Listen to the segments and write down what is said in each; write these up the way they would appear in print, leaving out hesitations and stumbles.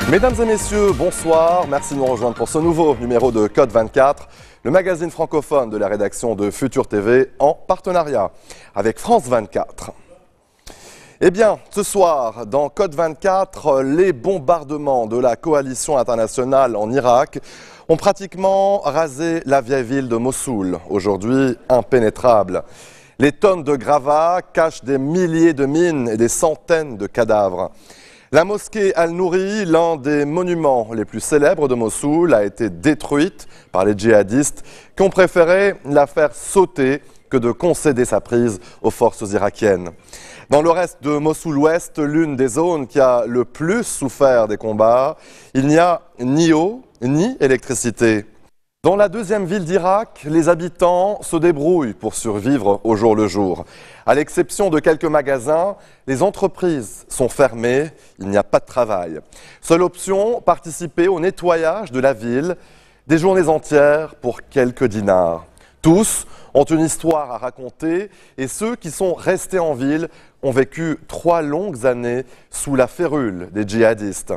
Mesdames et messieurs, bonsoir. Merci de nous rejoindre pour ce nouveau numéro de Code 24, le magazine francophone de la rédaction de Futur TV en partenariat avec France 24. Eh bien, ce soir, dans Code 24, les bombardements de la coalition internationale en Irak ont pratiquement rasé la vieille ville de Mossoul, aujourd'hui impénétrable. Les tonnes de gravats cachent des milliers de mines et des centaines de cadavres. La mosquée Al-Nouri, l'un des monuments les plus célèbres de Mossoul, a été détruite par les djihadistes qui ont préféré la faire sauter que de concéder sa prise aux forces irakiennes. Dans le reste de Mossoul-Ouest, l'une des zones qui a le plus souffert des combats, il n'y a ni eau ni électricité. Dans la deuxième ville d'Irak, les habitants se débrouillent pour survivre au jour le jour. À l'exception de quelques magasins, les entreprises sont fermées, il n'y a pas de travail. Seule option, participer au nettoyage de la ville, des journées entières pour quelques dinars. Tous ont une histoire à raconter et ceux qui sont restés en ville ont vécu 3 longues années sous la férule des djihadistes.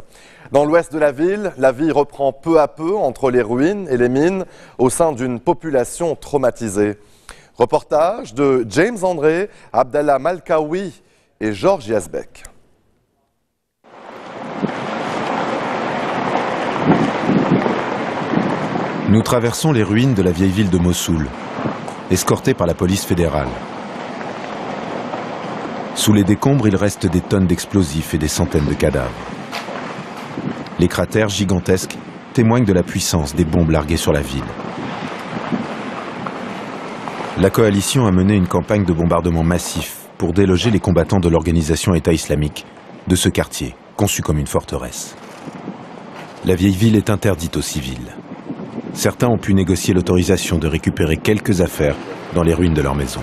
Dans l'ouest de la ville, la vie reprend peu à peu entre les ruines et les mines au sein d'une population traumatisée. Reportage de James André, Abdallah Malkaoui et Georges Yazbek. Nous traversons les ruines de la vieille ville de Mossoul, escortés par la police fédérale. Sous les décombres, il reste des tonnes d'explosifs et des centaines de cadavres. Les cratères gigantesques témoignent de la puissance des bombes larguées sur la ville. La coalition a mené une campagne de bombardement massif pour déloger les combattants de l'organisation État islamique de ce quartier, conçu comme une forteresse. La vieille ville est interdite aux civils. Certains ont pu négocier l'autorisation de récupérer quelques affaires dans les ruines de leur maison.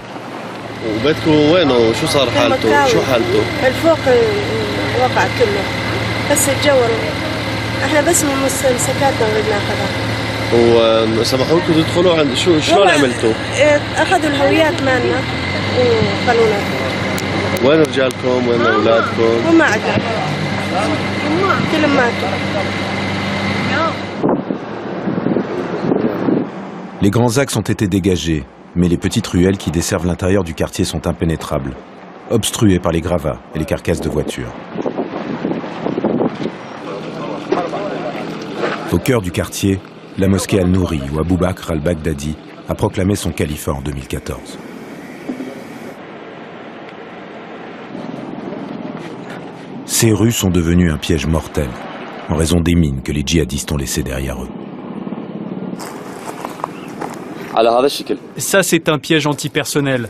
Les grands axes ont été dégagés, mais les petites ruelles qui desservent l'intérieur du quartier sont impénétrables, obstruées par les gravats et les carcasses de voitures. Au cœur du quartier, la mosquée Al-Nouri, où Abou Bakr al-Baghdadi a proclamé son califat en 2014. Ces rues sont devenues un piège mortel, en raison des mines que les djihadistes ont laissées derrière eux. Ça, c'est un piège antipersonnel.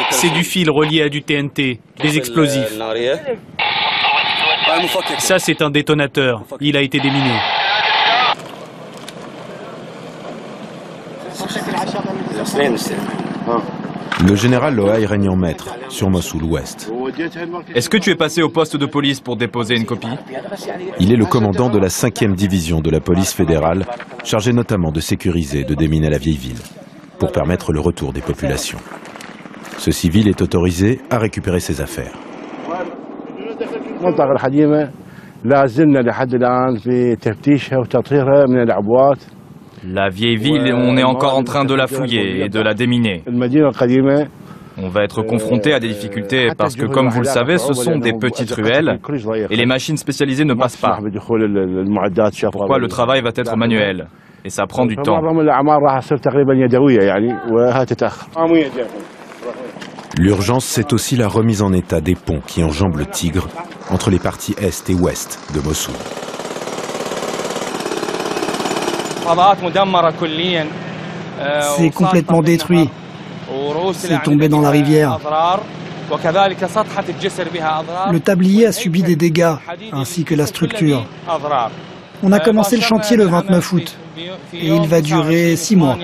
C'est du fil relié à du TNT, des explosifs. Ça, c'est un détonateur. Il a été déminé. Le général Loaï règne en maître sur Mossoul-Ouest. Est-ce que tu es passé au poste de police pour déposer une copie? Il est le commandant de la 5e division de la police fédérale, chargé notamment de sécuriser et de déminer la vieille ville, pour permettre le retour des populations. Ce civil est autorisé à récupérer ses affaires. La vieille ville, on est encore en train de la fouiller et de la déminer. On va être confronté à des difficultés parce que, comme vous le savez, ce sont des petites ruelles et les machines spécialisées ne passent pas. Pourquoi le travail va être manuel et ça prend du temps. L'urgence, c'est aussi la remise en état des ponts qui enjambent le Tigre entre les parties est et ouest de Mossoul. C'est complètement détruit. C'est tombé dans la rivière. Le tablier a subi des dégâts, ainsi que la structure. On a commencé le chantier le 29 août, et il va durer 6 mois.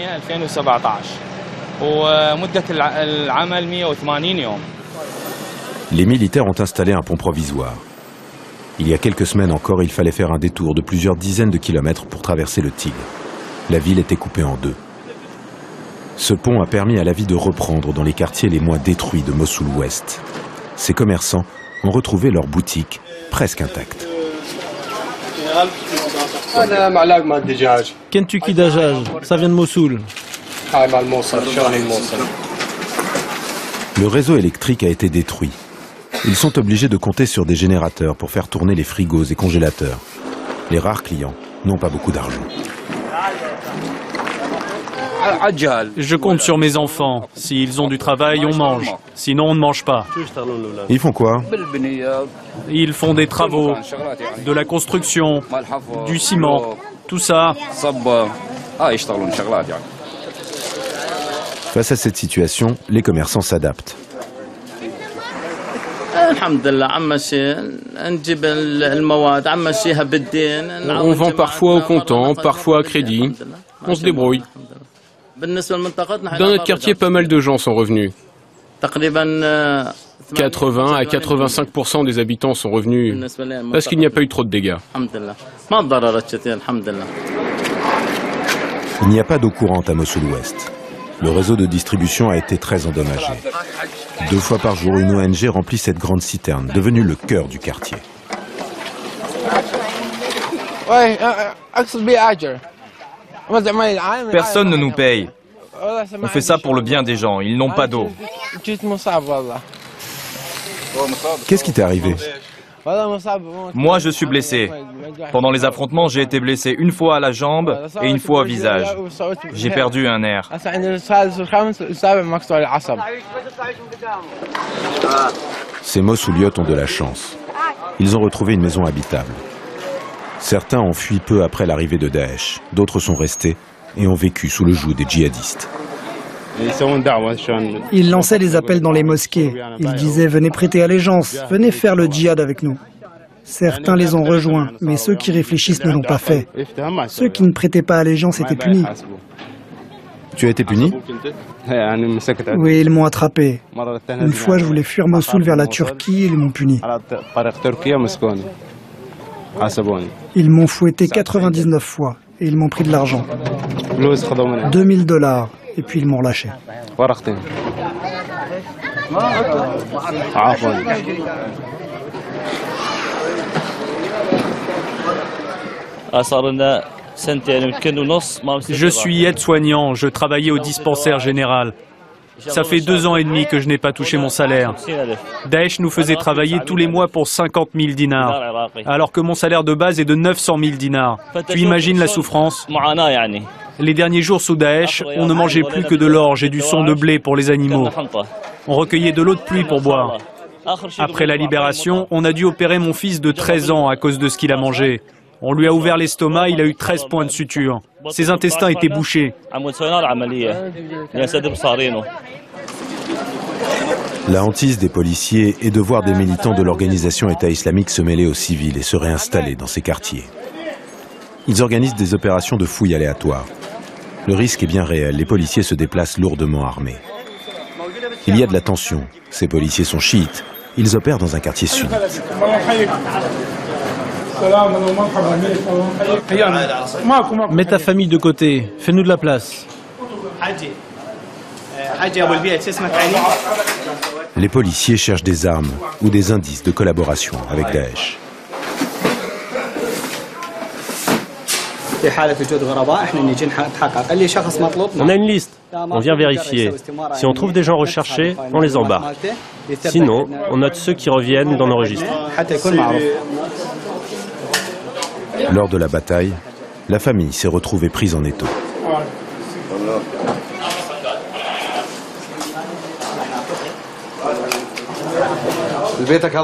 Les militaires ont installé un pont provisoire. Il y a quelques semaines encore, il fallait faire un détour de plusieurs dizaines de kilomètres pour traverser le Tigre. La ville était coupée en deux. Ce pont a permis à la vie de reprendre dans les quartiers les moins détruits de Mossoul-Ouest. Ces commerçants ont retrouvé leurs boutiques presque intactes. Kentucky Dajaj, ça vient de Mossoul. Le réseau électrique a été détruit. Ils sont obligés de compter sur des générateurs pour faire tourner les frigos et congélateurs. Les rares clients n'ont pas beaucoup d'argent. Je compte sur mes enfants. S'ils ont du travail, on mange. Sinon, on ne mange pas. Ils font quoi? Ils font des travaux, de la construction, du ciment, tout ça. Face à cette situation, les commerçants s'adaptent. On vend parfois au comptant, parfois à crédit. On se débrouille. Dans notre quartier, pas mal de gens sont revenus. 80 à 85% des habitants sont revenus parce qu'il n'y a pas eu trop de dégâts. Il n'y a pas d'eau courante à Mossoul-Ouest. Le réseau de distribution a été très endommagé. 2 fois par jour, une ONG remplit cette grande citerne, devenue le cœur du quartier. Personne ne nous paye. On fait ça pour le bien des gens, ils n'ont pas d'eau. Qu'est-ce qui t'est arrivé? Moi, je suis blessé. Pendant les affrontements, j'ai été blessé une fois à la jambe et une fois au visage. J'ai perdu un nerf. Ces Mossouliotes ont de la chance. Ils ont retrouvé une maison habitable. Certains ont fui peu après l'arrivée de Daesh. D'autres sont restés et ont vécu sous le joug des djihadistes. Ils lançaient des appels dans les mosquées. Ils disaient « Venez prêter allégeance, venez faire le djihad avec nous ». Certains les ont rejoints, mais ceux qui réfléchissent ne l'ont pas fait. Ceux qui ne prêtaient pas allégeance étaient punis. Tu as été puni? Oui, ils m'ont attrapé. Une fois, je voulais fuir Mossoul vers la Turquie et ils m'ont puni. Ils m'ont fouetté 99 fois et ils m'ont pris de l'argent. $2000 et puis ils m'ont relâché. Je suis aide-soignant, je travaillais au dispensaire général. Ça fait 2 ans et demi que je n'ai pas touché mon salaire. Daesh nous faisait travailler tous les mois pour 50 000 dinars, alors que mon salaire de base est de 900 000 dinars. Tu imagines la souffrance? Les derniers jours sous Daesh, on ne mangeait plus que de l'orge et du son de blé pour les animaux. On recueillait de l'eau de pluie pour boire. Après la libération, on a dû opérer mon fils de 13 ans à cause de ce qu'il a mangé. On lui a ouvert l'estomac, il a eu 13 points de suture. Ses intestins étaient bouchés. La hantise des policiers est de voir des militants de l'organisation État islamique se mêler aux civils et se réinstaller dans ces quartiers. Ils organisent des opérations de fouilles aléatoires. Le risque est bien réel, les policiers se déplacent lourdement armés. Il y a de la tension. Ces policiers sont chiites. Ils opèrent dans un quartier sunnite. Mets ta famille de côté, fais-nous de la place. Les policiers cherchent des armes ou des indices de collaboration avec Daesh. On a une liste, on vient vérifier. Si on trouve des gens recherchés, on les embarque. Sinon, on note ceux qui reviennent dans nos registres. Lors de la bataille, la famille s'est retrouvée prise en étau.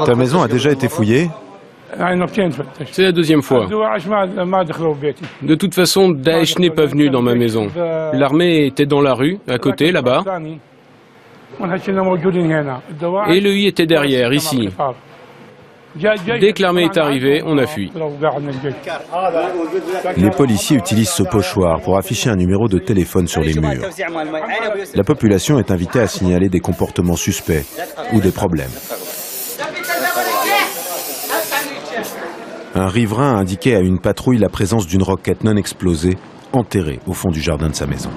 Ta maison a déjà été fouillée? C'est la 2e fois. De toute façon, Daesh n'est pas venu dans ma maison. L'armée était dans la rue, à côté, là-bas. Et le I était derrière, ici. Dès que l'armée est arrivée, on a fui. Les policiers utilisent ce pochoir pour afficher un numéro de téléphone sur les murs. La population est invitée à signaler des comportements suspects ou des problèmes. Un riverain a indiqué à une patrouille la présence d'une roquette non explosée enterrée au fond du jardin de sa maison.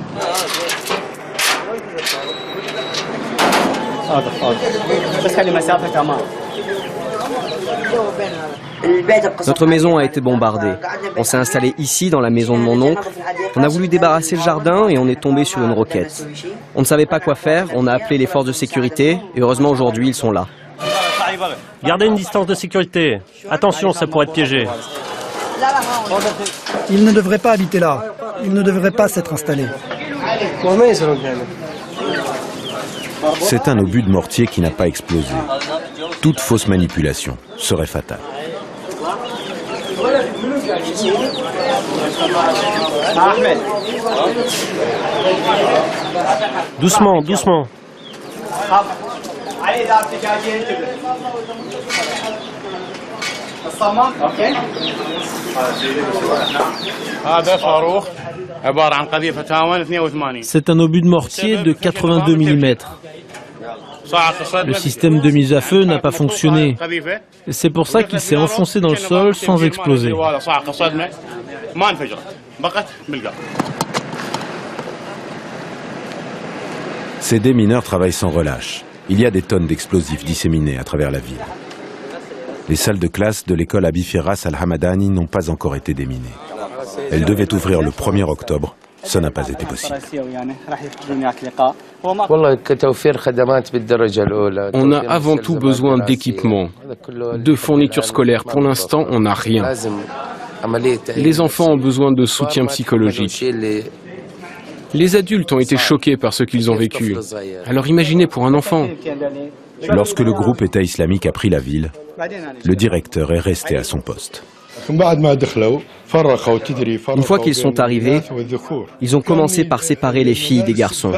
Notre maison a été bombardée. On s'est installé ici, dans la maison de mon oncle. On a voulu débarrasser le jardin et on est tombé sur une roquette. On ne savait pas quoi faire, on a appelé les forces de sécurité et heureusement aujourd'hui ils sont là. Gardez une distance de sécurité. Attention, ça pourrait être piégé. Ils ne devraient pas habiter là. Ils ne devraient pas s'être installés. C'est un obus de mortier qui n'a pas explosé. Toute fausse manipulation serait fatale. Doucement, doucement. C'est un obus de mortier de 82 mm. Le système de mise à feu n'a pas fonctionné. C'est pour ça qu'il s'est enfoncé dans le sol sans exploser. Ces démineurs travaillent sans relâche. Il y a des tonnes d'explosifs disséminés à travers la ville. Les salles de classe de l'école Abi Firas al-Hamadani n'ont pas encore été déminées. Elles devaient ouvrir le 1er octobre. Ça n'a pas été possible. On a avant tout besoin d'équipements, de fournitures scolaires. Pour l'instant, on n'a rien. Les enfants ont besoin de soutien psychologique. Les adultes ont été choqués par ce qu'ils ont vécu. Alors imaginez pour un enfant. Lorsque le groupe État islamique a pris la ville, le directeur est resté à son poste. Une fois qu'ils sont arrivés, ils ont commencé par séparer les filles des garçons.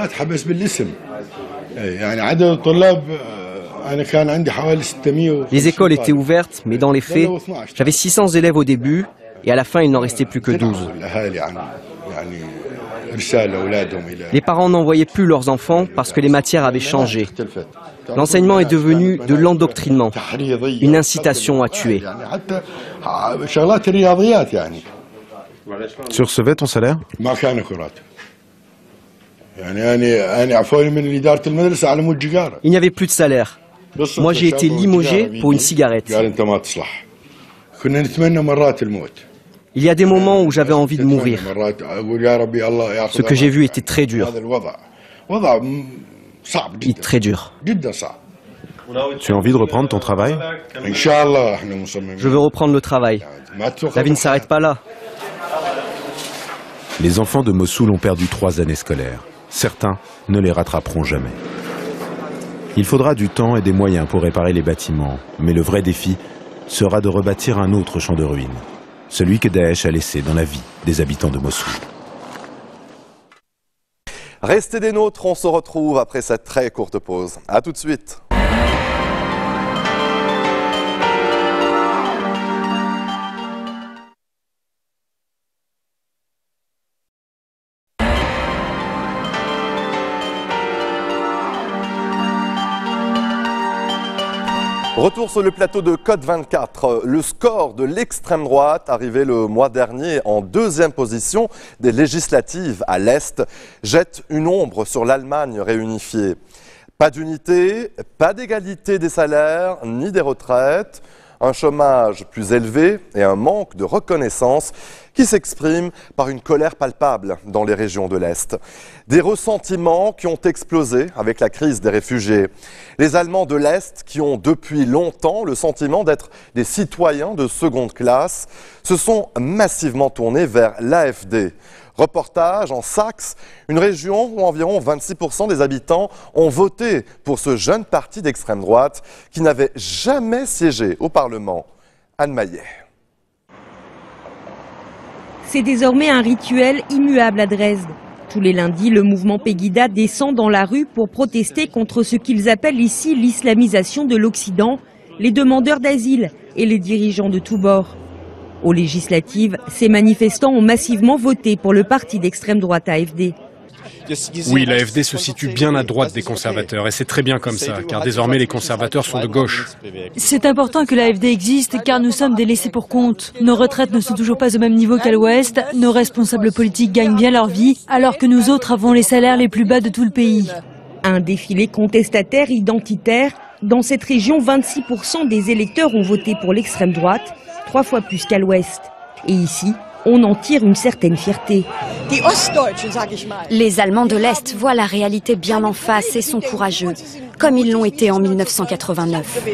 Les écoles étaient ouvertes, mais dans les faits, j'avais 600 élèves au début, et à la fin, il n'en restait plus que 12. Les parents n'envoyaient plus leurs enfants parce que les matières avaient changé. L'enseignement est devenu de l'endoctrinement, une incitation à tuer. Tu recevais ton salaire? Il n'y avait plus de salaire. Moi, j'ai été limogé pour une cigarette. Il y a des moments où j'avais envie de mourir. Ce que j'ai vu était très dur. Très dur. Tu as envie de reprendre ton travail? Je veux reprendre le travail. La vie ne s'arrête pas là. Les enfants de Mossoul ont perdu 3 années scolaires. Certains ne les rattraperont jamais. Il faudra du temps et des moyens pour réparer les bâtiments. Mais le vrai défi sera de rebâtir un autre champ de ruines. Celui que Daesh a laissé dans la vie des habitants de Mossoul. Restez des nôtres, on se retrouve après cette très courte pause. A tout de suite. Retour sur le plateau de Code 24. Le score de l'extrême droite, arrivé le mois dernier en 2e position des législatives à l'Est, jette une ombre sur l'Allemagne réunifiée. Pas d'unité, pas d'égalité des salaires ni des retraites, un chômage plus élevé et un manque de reconnaissance qui s'exprime par une colère palpable dans les régions de l'Est. Des ressentiments qui ont explosé avec la crise des réfugiés. Les Allemands de l'Est, qui ont depuis longtemps le sentiment d'être des citoyens de seconde classe, se sont massivement tournés vers l'AfD. Reportage en Saxe, une région où environ 26% des habitants ont voté pour ce jeune parti d'extrême droite qui n'avait jamais siégé au Parlement. Anne Maillet. C'est désormais un rituel immuable à Dresde. Tous les lundis, le mouvement Pegida descend dans la rue pour protester contre ce qu'ils appellent ici l'islamisation de l'Occident, les demandeurs d'asile et les dirigeants de tous bords. Aux législatives, ces manifestants ont massivement voté pour le parti d'extrême droite AfD. Oui, l'AfD se situe bien à droite des conservateurs et c'est très bien comme ça, car désormais les conservateurs sont de gauche. C'est important que l'AfD existe car nous sommes des laissés pour compte. Nos retraites ne sont toujours pas au même niveau qu'à l'Ouest, nos responsables politiques gagnent bien leur vie, alors que nous autres avons les salaires les plus bas de tout le pays. Un défilé contestataire identitaire. Dans cette région, 26% des électeurs ont voté pour l'extrême droite, 3 fois plus qu'à l'ouest. Et ici, on en tire une certaine fierté. Les Allemands de l'Est voient la réalité bien en face et sont courageux, comme ils l'ont été en 1989.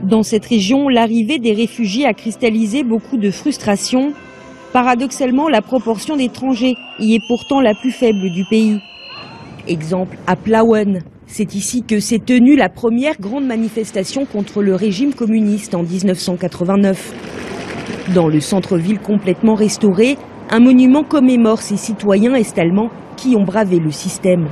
Dans cette région, l'arrivée des réfugiés a cristallisé beaucoup de frustration. Paradoxalement, la proportion d'étrangers y est pourtant la plus faible du pays. Exemple à Plauen. C'est ici que s'est tenue la première grande manifestation contre le régime communiste en 1989. Dans le centre-ville complètement restauré, un monument commémore ces citoyens est-allemands qui ont bravé le système.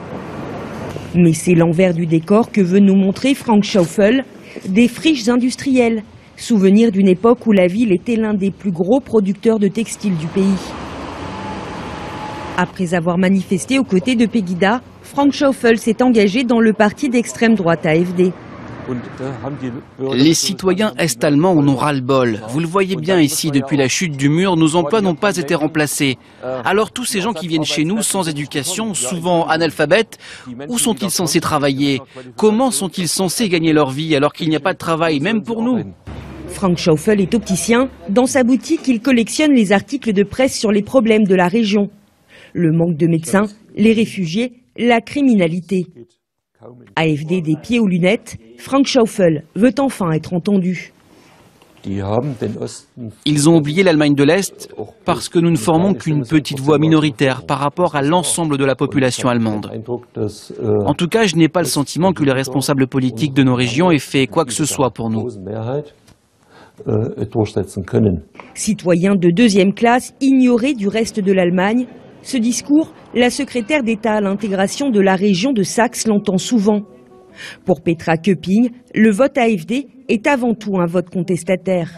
Mais c'est l'envers du décor que veut nous montrer Frank Schaufel, des friches industrielles, souvenir d'une époque où la ville était l'un des plus gros producteurs de textiles du pays. Après avoir manifesté aux côtés de Pegida, Frank Schaufel s'est engagé dans le parti d'extrême droite AfD. Les citoyens est-allemands en ont ras-le-bol. Vous le voyez bien ici, depuis la chute du mur, nos emplois n'ont pas été remplacés. Alors tous ces gens qui viennent chez nous sans éducation, souvent analphabètes, où sont-ils censés travailler? Comment sont-ils censés gagner leur vie alors qu'il n'y a pas de travail, même pour nous? Frank Schaufel est opticien. Dans sa boutique, il collectionne les articles de presse sur les problèmes de la région. Le manque de médecins, les réfugiés, la criminalité. AfD des pieds aux lunettes, Frank Schaufel veut enfin être entendu. Ils ont oublié l'Allemagne de l'Est parce que nous ne formons qu'une petite voix minoritaire par rapport à l'ensemble de la population allemande. En tout cas, je n'ai pas le sentiment que les responsables politiques de nos régions aient fait quoi que ce soit pour nous. Citoyens de deuxième classe, ignorés du reste de l'Allemagne, ce discours, la secrétaire d'État à l'intégration de la région de Saxe l'entend souvent. Pour Petra Köpping, le vote AfD est avant tout un vote contestataire.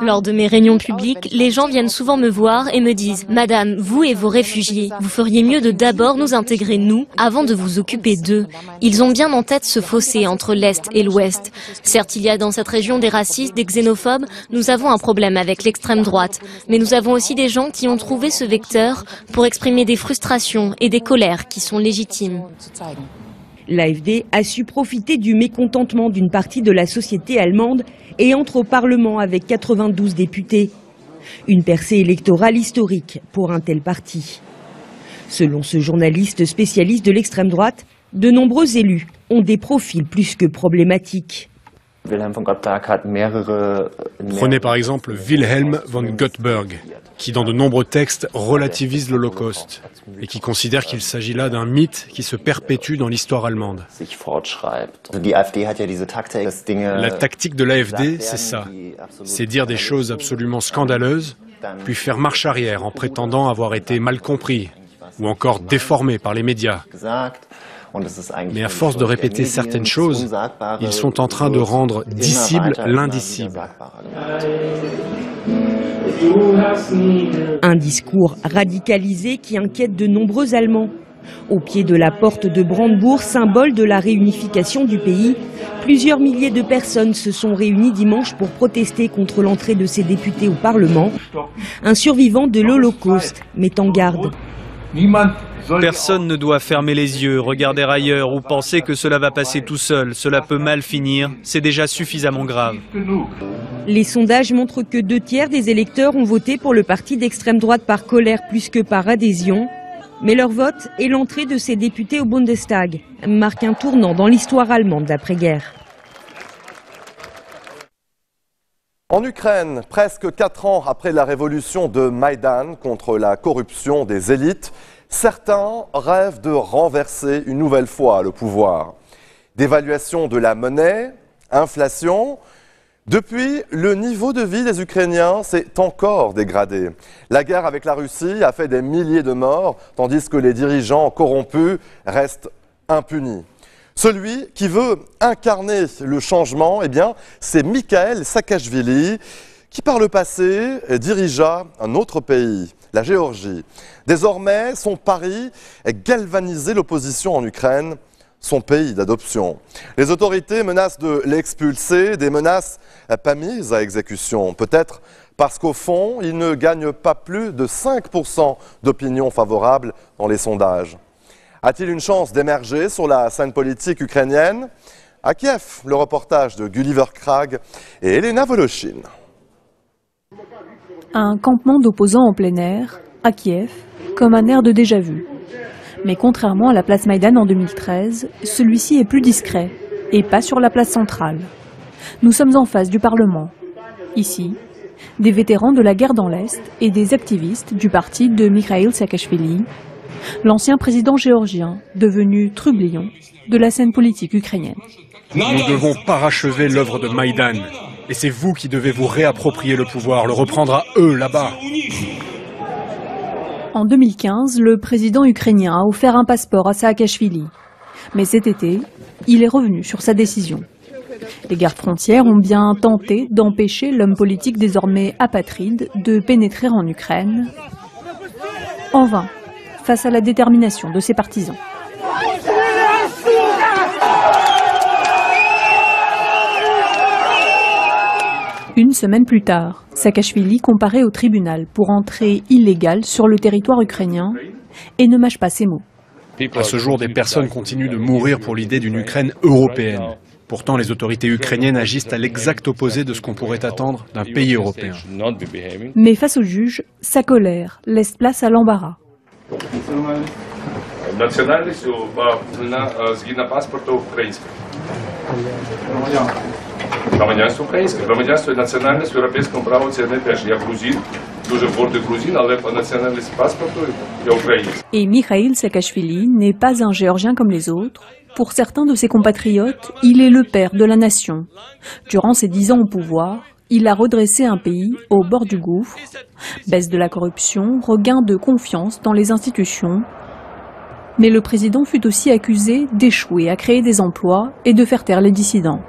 Lors de mes réunions publiques, les gens viennent souvent me voir et me disent « Madame, vous et vos réfugiés, vous feriez mieux de d'abord nous intégrer, nous, avant de vous occuper d'eux. » Ils ont bien en tête ce fossé entre l'Est et l'Ouest. Certes, il y a dans cette région des racistes, des xénophobes, nous avons un problème avec l'extrême droite. Mais nous avons aussi des gens qui ont trouvé ce vecteur pour exprimer des frustrations et des colères qui sont légitimes. L'AfD a su profiter du mécontentement d'une partie de la société allemande et entre au Parlement avec 92 députés. Une percée électorale historique pour un tel parti. Selon ce journaliste spécialiste de l'extrême droite, de nombreux élus ont des profils plus que problématiques. Prenez par exemple Wilhelm von Gottberg, qui dans de nombreux textes relativise l'Holocauste et qui considère qu'il s'agit là d'un mythe qui se perpétue dans l'histoire allemande. La tactique de l'AfD, c'est ça. C'est dire des choses absolument scandaleuses, puis faire marche arrière en prétendant avoir été mal compris ou encore déformé par les médias. Mais à force de répéter certaines choses, ils sont en train de rendre dissible l'indicible. Un discours radicalisé qui inquiète de nombreux Allemands. Au pied de la porte de Brandebourg, symbole de la réunification du pays, plusieurs milliers de personnes se sont réunies dimanche pour protester contre l'entrée de ces députés au Parlement. Un survivant de l'Holocauste met en garde. Personne ne doit fermer les yeux, regarder ailleurs ou penser que cela va passer tout seul. Cela peut mal finir. C'est déjà suffisamment grave. Les sondages montrent que 2/3 des électeurs ont voté pour le parti d'extrême droite par colère plus que par adhésion. Mais leur vote et l'entrée de ces députés au Bundestag marquent un tournant dans l'histoire allemande d'après-guerre. En Ukraine, presque 4 ans après la révolution de Maïdan contre la corruption des élites, certains rêvent de renverser une nouvelle fois le pouvoir. Dévaluation de la monnaie, inflation. Depuis, le niveau de vie des Ukrainiens s'est encore dégradé. La guerre avec la Russie a fait des milliers de morts, tandis que les dirigeants corrompus restent impunis. Celui qui veut incarner le changement, eh bien, c'est Mikhail Saakashvili, qui par le passé dirigea un autre pays, la Géorgie. Désormais, son pari est galvaniser l'opposition en Ukraine, son pays d'adoption. Les autorités menacent de l'expulser, des menaces pas mises à exécution. Peut-être parce qu'au fond, il ne gagne pas plus de 5% d'opinion favorable dans les sondages. A-t-il une chance d'émerger sur la scène politique ukrainienne? À Kiev, le reportage de Gulliver Krag et Elena Voloshin. Un campement d'opposants en plein air, à Kiev, comme un air de déjà-vu. Mais contrairement à la place Maïdan en 2013, celui-ci est plus discret, et pas sur la place centrale. Nous sommes en face du Parlement. Ici, des vétérans de la guerre dans l'Est et des activistes du parti de Mikhail Saakashvili, l'ancien président géorgien, devenu trublion de la scène politique ukrainienne. Nous devons parachever l'œuvre de Maïdan. Et c'est vous qui devez vous réapproprier le pouvoir, le reprendre à eux, là-bas. En 2015, le président ukrainien a offert un passeport à Saakashvili. Mais cet été, il est revenu sur sa décision. Les gardes frontières ont bien tenté d'empêcher l'homme politique désormais apatride de pénétrer en Ukraine. En vain, face à la détermination de ses partisans. Une semaine plus tard, Saakashvili comparaît au tribunal pour entrée illégale sur le territoire ukrainien et ne mâche pas ses mots. À ce jour, des personnes continuent de mourir pour l'idée d'une Ukraine européenne. Pourtant, les autorités ukrainiennes agissent à l'exact opposé de ce qu'on pourrait attendre d'un pays européen. Mais face au juge, sa colère laisse place à l'embarras. Громадянство українське. Громадянство і національність в європейському праві це не теж. Я грузин, дуже гордий грузин, але по національності паспорту я українець. Et Mikhail Saakashvili n'est pas un Géorgien comme les autres. Pour certains de ses compatriotes, il est le père de la nation. Durant ses 10 ans au pouvoir, il a redressé un pays au bord du gouffre. Baisse de la corruption, regain de confiance dans les institutions. Mais le président fut aussi accusé d'échouer à créer des emplois et de faire taire les dissidents.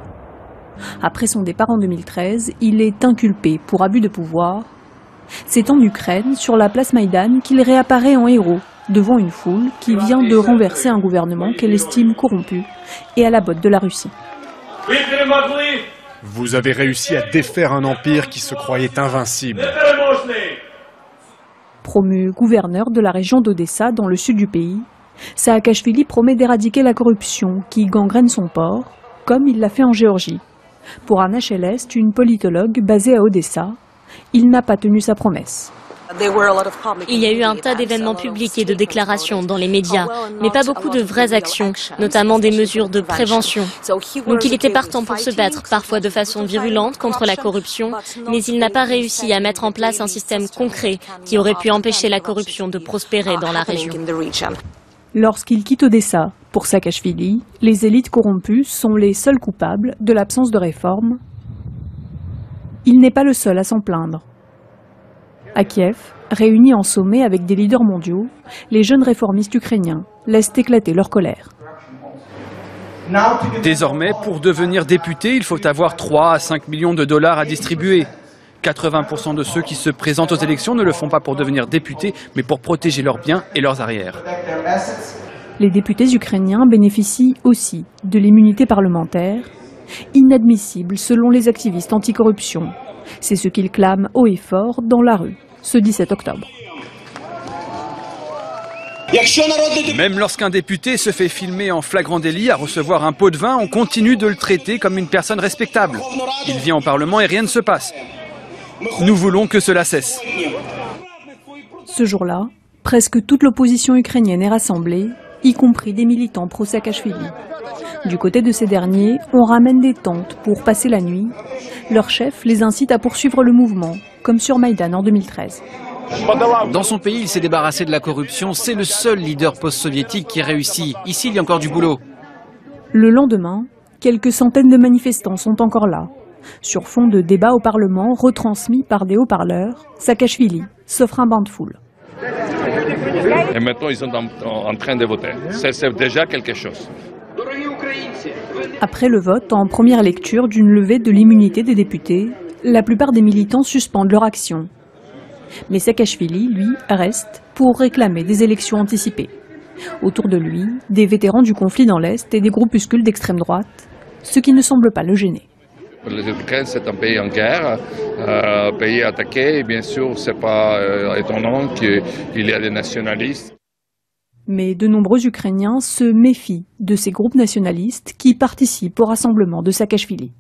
Après son départ en 2013, il est inculpé pour abus de pouvoir. C'est en Ukraine, sur la place Maïdan, qu'il réapparaît en héros, devant une foule qui vient de renverser un gouvernement qu'elle estime corrompu et à la botte de la Russie. Vous avez réussi à défaire un empire qui se croyait invincible. Promu gouverneur de la région d'Odessa, dans le sud du pays, Saakashvili promet d'éradiquer la corruption qui gangrène son port, comme il l'a fait en Géorgie. Pour Anna Shelest, une politologue basée à Odessa, il n'a pas tenu sa promesse. Il y a eu un tas d'événements publics et de déclarations dans les médias, mais pas beaucoup de vraies actions, notamment des mesures de prévention. Donc il était partant pour se battre, parfois de façon virulente, contre la corruption, mais il n'a pas réussi à mettre en place un système concret qui aurait pu empêcher la corruption de prospérer dans la région. Lorsqu'il quitte Odessa, pour Saakashvili, les élites corrompues sont les seuls coupables de l'absence de réforme. Il n'est pas le seul à s'en plaindre. À Kiev, réunis en sommet avec des leaders mondiaux, les jeunes réformistes ukrainiens laissent éclater leur colère. Désormais, pour devenir député, il faut avoir 3 à 5 millions de dollars à distribuer. 80% de ceux qui se présentent aux élections ne le font pas pour devenir députés, mais pour protéger leurs biens et leurs arrières. Les députés ukrainiens bénéficient aussi de l'immunité parlementaire, inadmissible selon les activistes anticorruption. C'est ce qu'ils clament haut et fort dans la rue, ce 17 octobre. Même lorsqu'un député se fait filmer en flagrant délit à recevoir un pot de vin, on continue de le traiter comme une personne respectable. Il vient au Parlement et rien ne se passe. Nous voulons que cela cesse. Ce jour-là, presque toute l'opposition ukrainienne est rassemblée, y compris des militants pro-Saakashvili. Du côté de ces derniers, on ramène des tentes pour passer la nuit. Leur chef les incite à poursuivre le mouvement, comme sur Maïdan en 2013. Dans son pays, il s'est débarrassé de la corruption. C'est le seul leader post-soviétique qui réussit. Ici, il y a encore du boulot. Le lendemain, quelques centaines de manifestants sont encore là. Sur fond de débats au Parlement retransmis par des haut-parleurs, Saakashvili s'offre un bain de foule. Et maintenant, ils sont en train de voter. C'est déjà quelque chose. Après le vote, en première lecture d'une levée de l'immunité des députés, la plupart des militants suspendent leur action. Mais Saakashvili, lui, reste pour réclamer des élections anticipées. Autour de lui, des vétérans du conflit dans l'Est et des groupuscules d'extrême droite, ce qui ne semble pas le gêner. L'Ukraine, c'est un pays en guerre, un pays attaqué, et bien sûr, ce n'est pas étonnant qu'il y ait des nationalistes. Mais de nombreux Ukrainiens se méfient de ces groupes nationalistes qui participent au rassemblement de Saakashvili.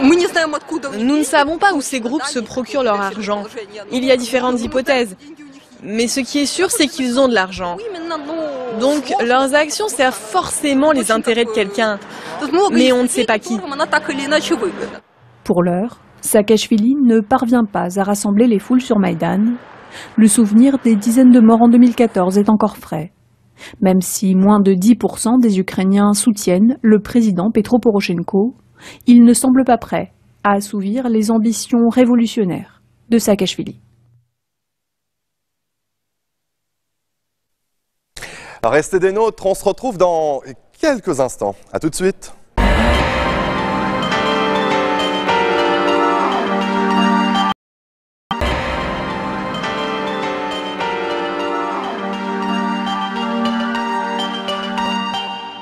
Nous ne savons pas où ces groupes se procurent leur argent. Il y a différentes hypothèses. Mais ce qui est sûr, c'est qu'ils ont de l'argent. Donc, leurs actions servent forcément les intérêts de quelqu'un. Mais on ne sait pas qui. Pour l'heure, Saakashvili ne parvient pas à rassembler les foules sur Maïdan. Le souvenir des dizaines de morts en 2014 est encore frais. Même si moins de 10% des Ukrainiens soutiennent le président Petro Poroshenko, il ne semble pas prêt à assouvir les ambitions révolutionnaires de Saakashvili. Restez des nôtres, on se retrouve dans quelques instants. A tout de suite.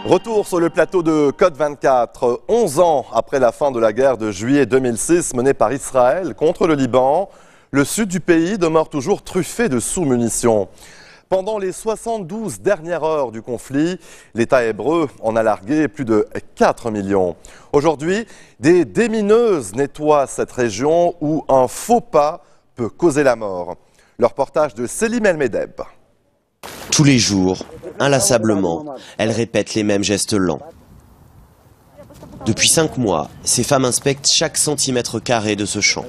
Retour sur le plateau de Code 24, 11 ans après la fin de la guerre de juillet 2006 menée par Israël contre le Liban, le sud du pays demeure toujours truffé de sous-munitions. Pendant les 72 dernières heures du conflit, l'État hébreu en a largué plus de 4 millions. Aujourd'hui, des démineuses nettoient cette région où un faux pas peut causer la mort. Le reportage de Selim El Medeb. Tous les jours, inlassablement, elles répètent les mêmes gestes lents. Depuis 5 mois, ces femmes inspectent chaque centimètre carré de ce champ.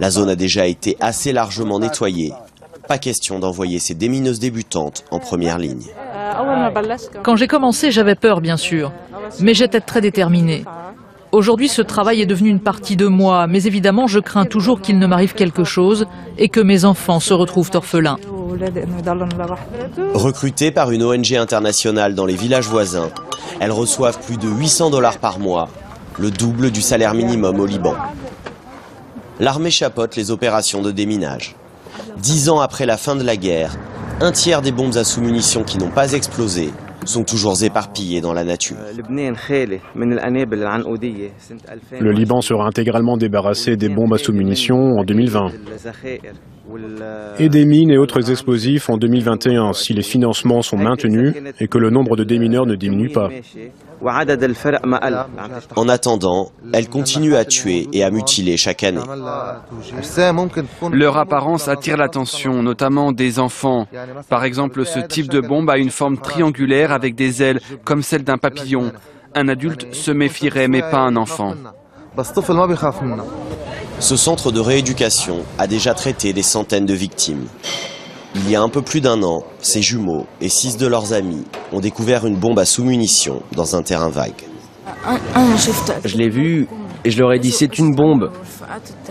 La zone a déjà été assez largement nettoyée. Pas question d'envoyer ces démineuses débutantes en première ligne. Quand j'ai commencé, j'avais peur, bien sûr, mais j'étais très déterminée. Aujourd'hui, ce travail est devenu une partie de moi, mais évidemment, je crains toujours qu'il ne m'arrive quelque chose et que mes enfants se retrouvent orphelins. Recrutées par une ONG internationale dans les villages voisins, elles reçoivent plus de 800 $ par mois, le double du salaire minimum au Liban. L'armée chapeaute les opérations de déminage. 10 ans après la fin de la guerre, un tiers des bombes à sous-munitions qui n'ont pas explosé sont toujours éparpillées dans la nature. Le Liban sera intégralement débarrassé des bombes à sous-munitions en 2020. Et des mines et autres explosifs en 2021, si les financements sont maintenus et que le nombre de démineurs ne diminue pas. En attendant, elles continuent à tuer et à mutiler chaque année. Leur apparence attire l'attention, notamment des enfants. Par exemple, ce type de bombe a une forme triangulaire avec des ailes, comme celle d'un papillon. Un adulte se méfierait, mais pas un enfant. Ce centre de rééducation a déjà traité des centaines de victimes. Il y a un peu plus d'1 an, ces jumeaux et 6 de leurs amis ont découvert une bombe à sous-munitions dans un terrain vague. Je l'ai vue et je leur ai dit c'est une bombe.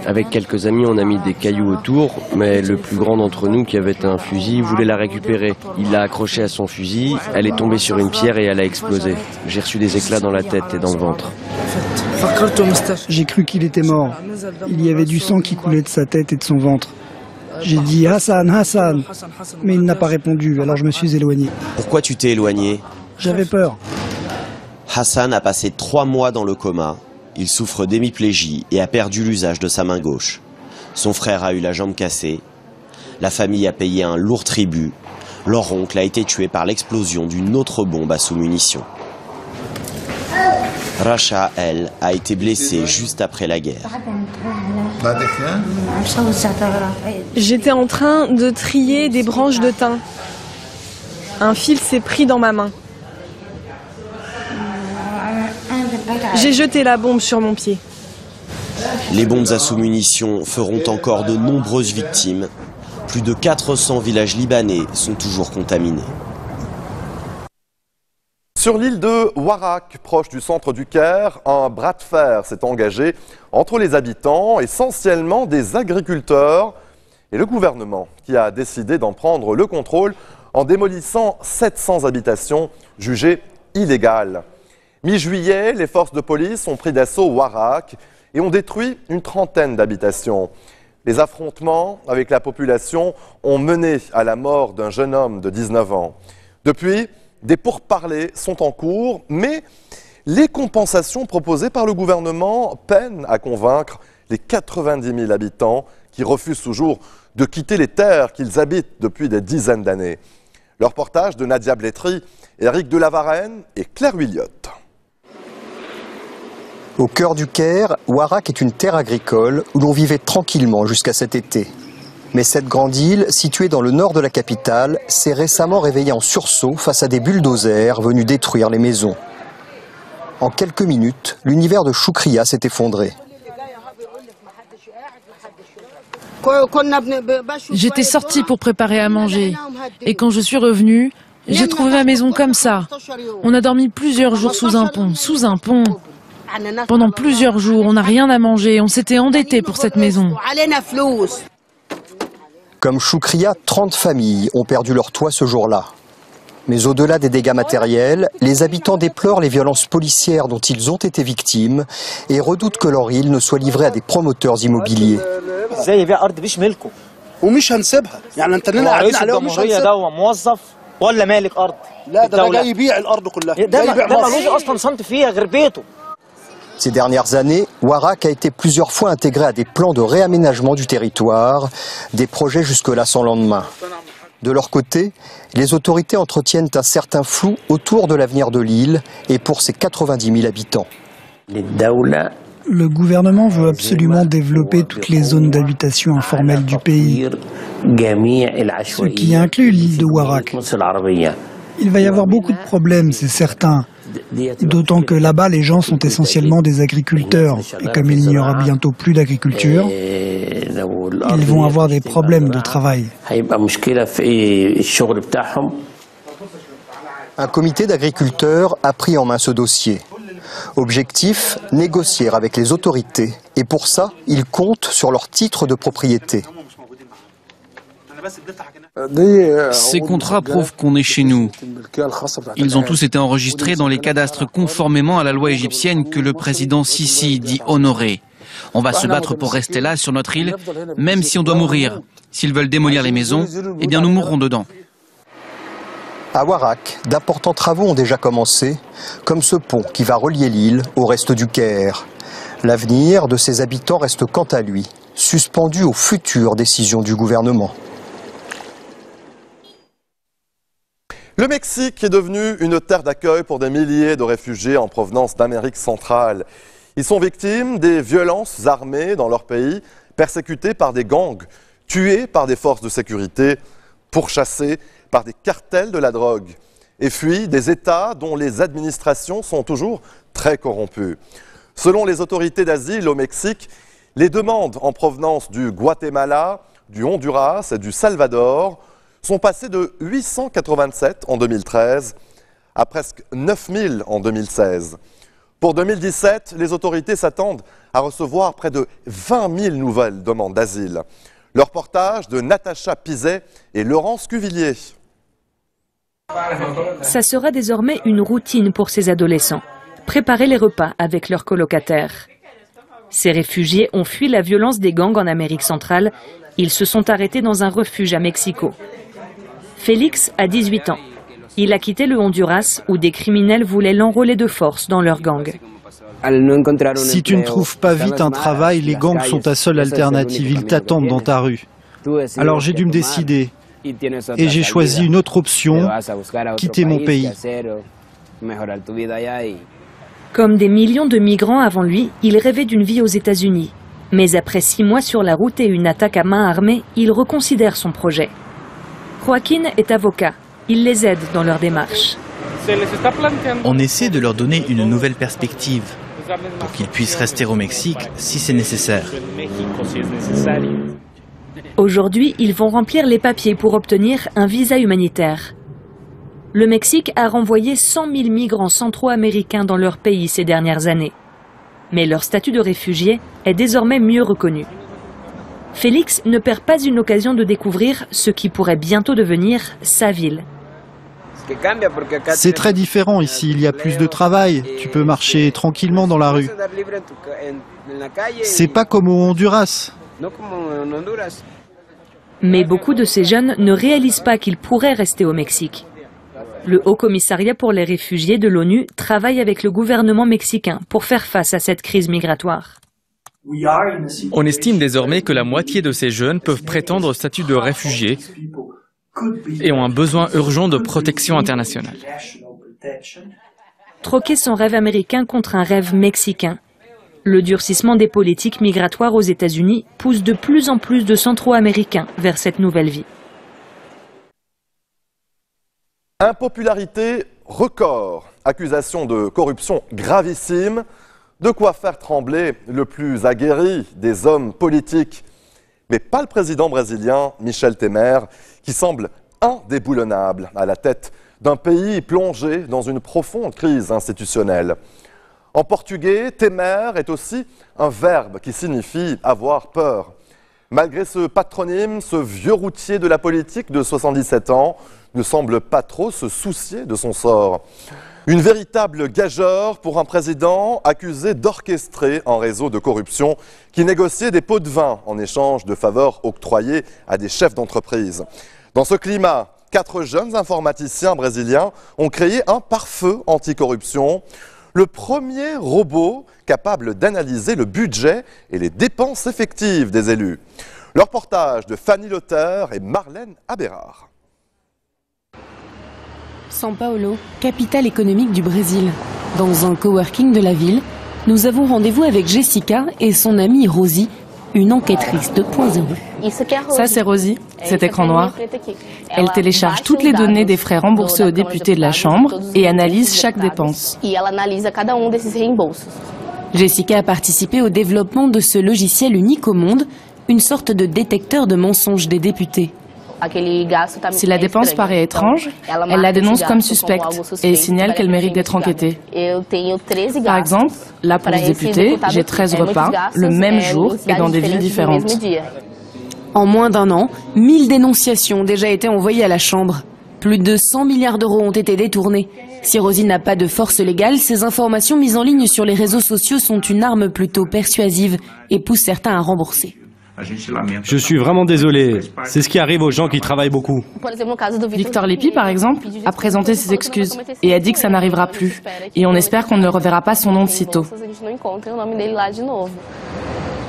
Avec quelques amis, on a mis des cailloux autour, mais le plus grand d'entre nous qui avait un fusil voulait la récupérer. Il l'a accrochée à son fusil, elle est tombée sur une pierre et elle a explosé. J'ai reçu des éclats dans la tête et dans le ventre. J'ai cru qu'il était mort. Il y avait du sang qui coulait de sa tête et de son ventre. J'ai dit « Hassan, Hassan !» mais il n'a pas répondu, alors je me suis éloigné. Pourquoi tu t'es éloigné? J'avais peur. Hassan a passé 3 mois dans le coma. Il souffre d'hémiplégie et a perdu l'usage de sa main gauche. Son frère a eu la jambe cassée. La famille a payé un lourd tribut. Leur oncle a été tué par l'explosion d'une autre bombe à sous-munitions. Rasha, elle, a été blessée juste après la guerre. J'étais en train de trier des branches de thym. Un fil s'est pris dans ma main. J'ai jeté la bombe sur mon pied. Les bombes à sous-munitions feront encore de nombreuses victimes. Plus de 400 villages libanais sont toujours contaminés. Sur l'île de Warak, proche du centre du Caire, un bras de fer s'est engagé entre les habitants, essentiellement des agriculteurs, et le gouvernement qui a décidé d'en prendre le contrôle en démolissant 700 habitations jugées illégales. Mi-juillet, les forces de police ont pris d'assaut Warak et ont détruit une trentaine d'habitations. Les affrontements avec la population ont mené à la mort d'un jeune homme de 19 ans. Depuis, des pourparlers sont en cours, mais les compensations proposées par le gouvernement peinent à convaincre les 90 000 habitants qui refusent toujours de quitter les terres qu'ils habitent depuis des dizaines d'années. Le reportage de Nadia Blétry, Éric Delavarenne et Claire Williotte. Au cœur du Caire, Ouarak est une terre agricole où l'on vivait tranquillement jusqu'à cet été. Mais cette grande île, située dans le nord de la capitale, s'est récemment réveillée en sursaut face à des bulldozers venus détruire les maisons. En quelques minutes, l'univers de Choukria s'est effondré. J'étais sortie pour préparer à manger. Et quand je suis revenue, j'ai trouvé ma maison comme ça. On a dormi plusieurs jours sous un pont. Pendant plusieurs jours, on n'a rien à manger. On s'était endettés pour cette maison. Comme Choukria, 30 familles ont perdu leur toit ce jour-là. Mais au-delà des dégâts matériels, les habitants déplorent les violences policières dont ils ont été victimes et redoutent que leur île ne soit livrée à des promoteurs immobiliers. Ces dernières années, Ouarak a été plusieurs fois intégré à des plans de réaménagement du territoire, des projets jusque-là sans lendemain. De leur côté, les autorités entretiennent un certain flou autour de l'avenir de l'île et pour ses 90 000 habitants. Le gouvernement veut absolument développer toutes les zones d'habitation informelles du pays, ce qui inclut l'île de Ouarak. Il va y avoir beaucoup de problèmes, c'est certain. D'autant que là-bas, les gens sont essentiellement des agriculteurs. Et comme il n'y aura bientôt plus d'agriculture, ils vont avoir des problèmes de travail. Un comité d'agriculteurs a pris en main ce dossier. Objectif, négocier avec les autorités. Et pour ça, ils comptent sur leur titre de propriété. Ces contrats prouvent qu'on est chez nous. Ils ont tous été enregistrés dans les cadastres conformément à la loi égyptienne que le président Sisi dit honorer. On va se battre pour rester là, sur notre île, même si on doit mourir. S'ils veulent démolir les maisons, eh bien nous mourrons dedans. À Ouarak, d'importants travaux ont déjà commencé, comme ce pont qui va relier l'île au reste du Caire. L'avenir de ses habitants reste quant à lui suspendu aux futures décisions du gouvernement. Le Mexique est devenu une terre d'accueil pour des milliers de réfugiés en provenance d'Amérique centrale. Ils sont victimes des violences armées dans leur pays, persécutés par des gangs, tués par des forces de sécurité, pourchassés par des cartels de la drogue et fuient des États dont les administrations sont toujours très corrompues. Selon les autorités d'asile au Mexique, les demandes en provenance du Guatemala, du Honduras et du Salvador sont passées de 887 en 2013 à presque 9000 en 2016. Pour 2017, les autorités s'attendent à recevoir près de 20 000 nouvelles demandes d'asile. Le reportage de Natacha Pizet et Laurence Cuvillier. Ça sera désormais une routine pour ces adolescents. Préparer les repas avec leurs colocataires. Ces réfugiés ont fui la violence des gangs en Amérique centrale. Ils se sont arrêtés dans un refuge à Mexico. Félix a 18 ans. Il a quitté le Honduras où des criminels voulaient l'enrôler de force dans leur gang. Si tu ne trouves pas vite un travail, les gangs sont ta seule alternative. Ils t'attendent dans ta rue. Alors j'ai dû me décider. Et j'ai choisi une autre option, quitter mon pays. Comme des millions de migrants avant lui, il rêvait d'une vie aux États-Unis. Mais après 6 mois sur la route et une attaque à main armée, il reconsidère son projet. Joaquín est avocat. Il les aide dans leur démarche. On essaie de leur donner une nouvelle perspective pour qu'ils puissent rester au Mexique si c'est nécessaire. Aujourd'hui, ils vont remplir les papiers pour obtenir un visa humanitaire. Le Mexique a renvoyé 100 000 migrants centro-américains dans leur pays ces dernières années. Mais leur statut de réfugié est désormais mieux reconnu. Félix ne perd pas une occasion de découvrir ce qui pourrait bientôt devenir sa ville. C'est très différent ici, il y a plus de travail, tu peux marcher tranquillement dans la rue. C'est pas comme au Honduras. Mais beaucoup de ces jeunes ne réalisent pas qu'ils pourraient rester au Mexique. Le Haut Commissariat pour les réfugiés de l'ONU travaille avec le gouvernement mexicain pour faire face à cette crise migratoire. On estime désormais que la moitié de ces jeunes peuvent prétendre au statut de réfugiés et ont un besoin urgent de protection internationale. Troquer son rêve américain contre un rêve mexicain. Le durcissement des politiques migratoires aux États-Unis pousse de plus en plus de Centro-Américains vers cette nouvelle vie. Impopularité record, accusation de corruption gravissime, de quoi faire trembler le plus aguerri des hommes politiques. Mais pas le président brésilien Michel Temer, qui semble indéboulonnable à la tête d'un pays plongé dans une profonde crise institutionnelle. En portugais, temer est aussi un verbe qui signifie avoir peur. Malgré ce patronyme, ce vieux routier de la politique de 77 ans ne semble pas trop se soucier de son sort. Une véritable gageure pour un président accusé d'orchestrer un réseau de corruption qui négociait des pots de vin en échange de faveurs octroyées à des chefs d'entreprise. Dans ce climat, 4 jeunes informaticiens brésiliens ont créé un pare-feu anticorruption, le premier robot capable d'analyser le budget et les dépenses effectives des élus. Le reportage de Fanny Lotter et Marlène Aberard. São Paulo, capitale économique du Brésil. Dans un coworking de la ville, nous avons rendez-vous avec Jessica et son amie Rosie, une enquêtrice 2.0. Ça, c'est Rosie, cet écran noir. Elle télécharge toutes les données des frais remboursés aux députés de la Chambre et analyse chaque dépense. Jessica a participé au développement de ce logiciel unique au monde, une sorte de détecteur de mensonges des députés. Si la dépense paraît étrange, elle la dénonce comme suspecte et signale qu'elle mérite d'être enquêtée. Par exemple, là pour les députés, j'ai 13 repas, le même jour et dans des villes différentes. En moins d'un an, 1000 dénonciations ont déjà été envoyées à la Chambre. Plus de 100 milliards d'euros ont été détournés. Si Rosie n'a pas de force légale, ces informations mises en ligne sur les réseaux sociaux sont une arme plutôt persuasive et poussent certains à rembourser. Je suis vraiment désolé. C'est ce qui arrive aux gens qui travaillent beaucoup. Victor Lippi, par exemple, a présenté ses excuses et a dit que ça n'arrivera plus. Et on espère qu'on ne reverra pas son nom de sitôt.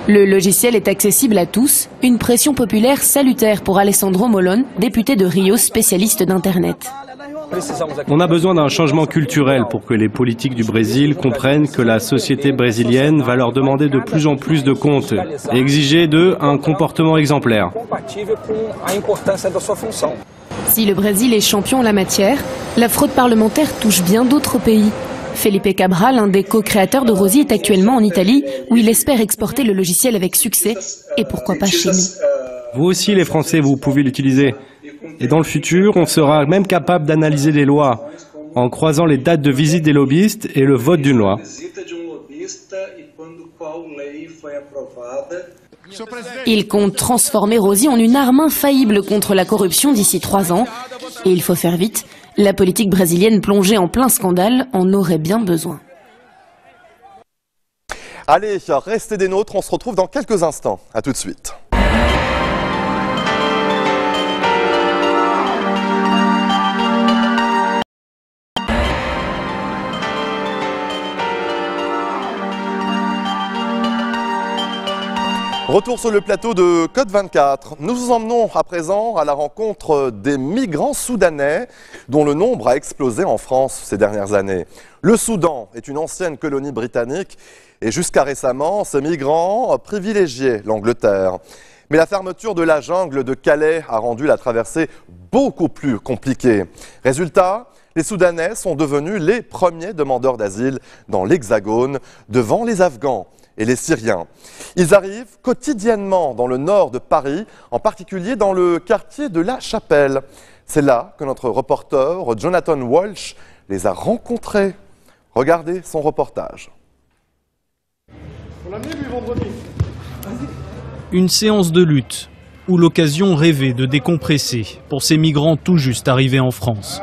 Le logiciel est accessible à tous, une pression populaire salutaire pour Alessandro Molon, député de Rio, spécialiste d'Internet. On a besoin d'un changement culturel pour que les politiques du Brésil comprennent que la société brésilienne va leur demander de plus en plus de comptes et exiger d'eux un comportement exemplaire. Si le Brésil est champion en la matière, la fraude parlementaire touche bien d'autres pays. Felipe Cabral, un des co-créateurs de Rosie, est actuellement en Italie où il espère exporter le logiciel avec succès et pourquoi pas chez nous. Vous aussi les Français, vous pouvez l'utiliser. Et dans le futur, on sera même capable d'analyser les lois en croisant les dates de visite des lobbyistes et le vote d'une loi. Il compte transformer Rosie en une arme infaillible contre la corruption d'ici 3 ans. Et il faut faire vite. La politique brésilienne plongée en plein scandale en aurait bien besoin. Allez, restez des nôtres, on se retrouve dans quelques instants. À tout de suite. Retour sur le plateau de Code 24. Nous vous emmenons à présent à la rencontre des migrants soudanais dont le nombre a explosé en France ces dernières années. Le Soudan est une ancienne colonie britannique et jusqu'à récemment, ces migrants privilégiaient l'Angleterre. Mais la fermeture de la jungle de Calais a rendu la traversée beaucoup plus compliquée. Résultat, les Soudanais sont devenus les premiers demandeurs d'asile dans l'Hexagone devant les Afghans et les Syriens. Ils arrivent quotidiennement dans le nord de Paris, en particulier dans le quartier de La Chapelle. C'est là que notre reporter Jonathan Walsh les a rencontrés. Regardez son reportage. Une séance de lutte, ou l'occasion rêvée de décompresser pour ces migrants tout juste arrivés en France.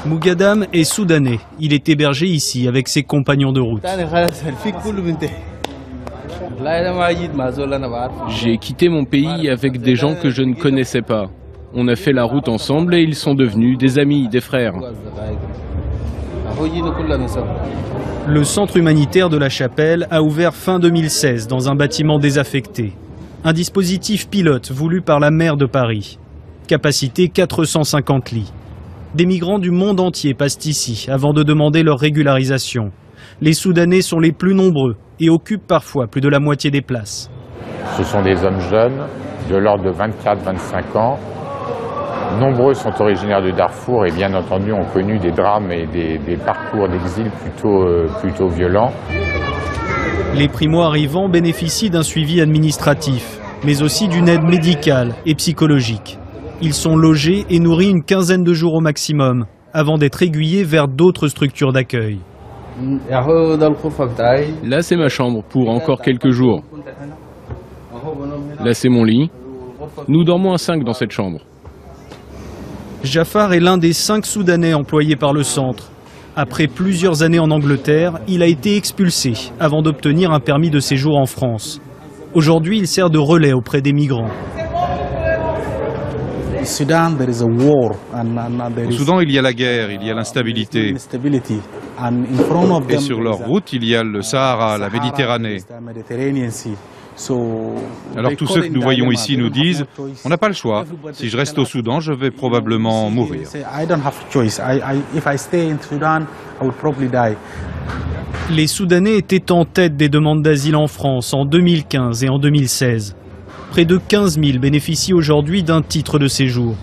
Mougadam est soudanais. Il est hébergé ici avec ses compagnons de route. J'ai quitté mon pays avec des gens que je ne connaissais pas. On a fait la route ensemble et ils sont devenus des amis, des frères. Le centre humanitaire de La Chapelle a ouvert fin 2016 dans un bâtiment désaffecté. Un dispositif pilote voulu par la maire de Paris. Capacité 450 lits. Des migrants du monde entier passent ici avant de demander leur régularisation. Les Soudanais sont les plus nombreux et occupent parfois plus de la moitié des places. Ce sont des hommes jeunes, de l'ordre de 24-25 ans. Nombreux sont originaires du Darfour et bien entendu ont connu des drames et des parcours d'exil plutôt violents. Les primo-arrivants bénéficient d'un suivi administratif, mais aussi d'une aide médicale et psychologique. Ils sont logés et nourris une quinzaine de jours au maximum, avant d'être aiguillés vers d'autres structures d'accueil. Là, c'est ma chambre pour encore quelques jours. Là, c'est mon lit. Nous dormons à 5 dans cette chambre. Jafar est l'un des 5 Soudanais employés par le centre. Après plusieurs années en Angleterre, il a été expulsé avant d'obtenir un permis de séjour en France. Aujourd'hui, il sert de relais auprès des migrants. Au Soudan, il y a la guerre, il y a l'instabilité. Et sur leur route, il y a le Sahara, la Méditerranée. Alors tous ceux que nous voyons ici nous disent, on n'a pas le choix. Si je reste au Soudan, je vais probablement mourir. Les Soudanais étaient en tête des demandes d'asile en France en 2015 et en 2016. Près de 15 000 bénéficient aujourd'hui d'un titre de séjour.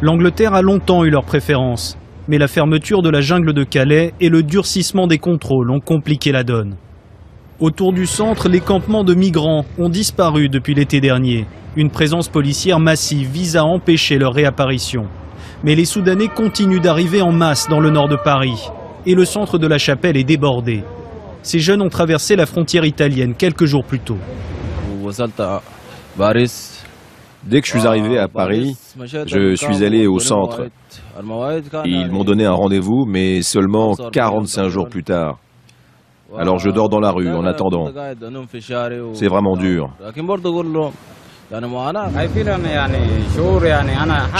L'Angleterre a longtemps eu leur préférence, mais la fermeture de la jungle de Calais et le durcissement des contrôles ont compliqué la donne. Autour du centre, les campements de migrants ont disparu depuis l'été dernier. Une présence policière massive vise à empêcher leur réapparition. Mais les Soudanais continuent d'arriver en masse dans le nord de Paris. Et le centre de la Chapelle est débordé. Ces jeunes ont traversé la frontière italienne quelques jours plus tôt. Dès que je suis arrivé à Paris, je suis allé au centre. Ils m'ont donné un rendez-vous, mais seulement 45 jours plus tard. Alors je dors dans la rue en attendant. C'est vraiment dur.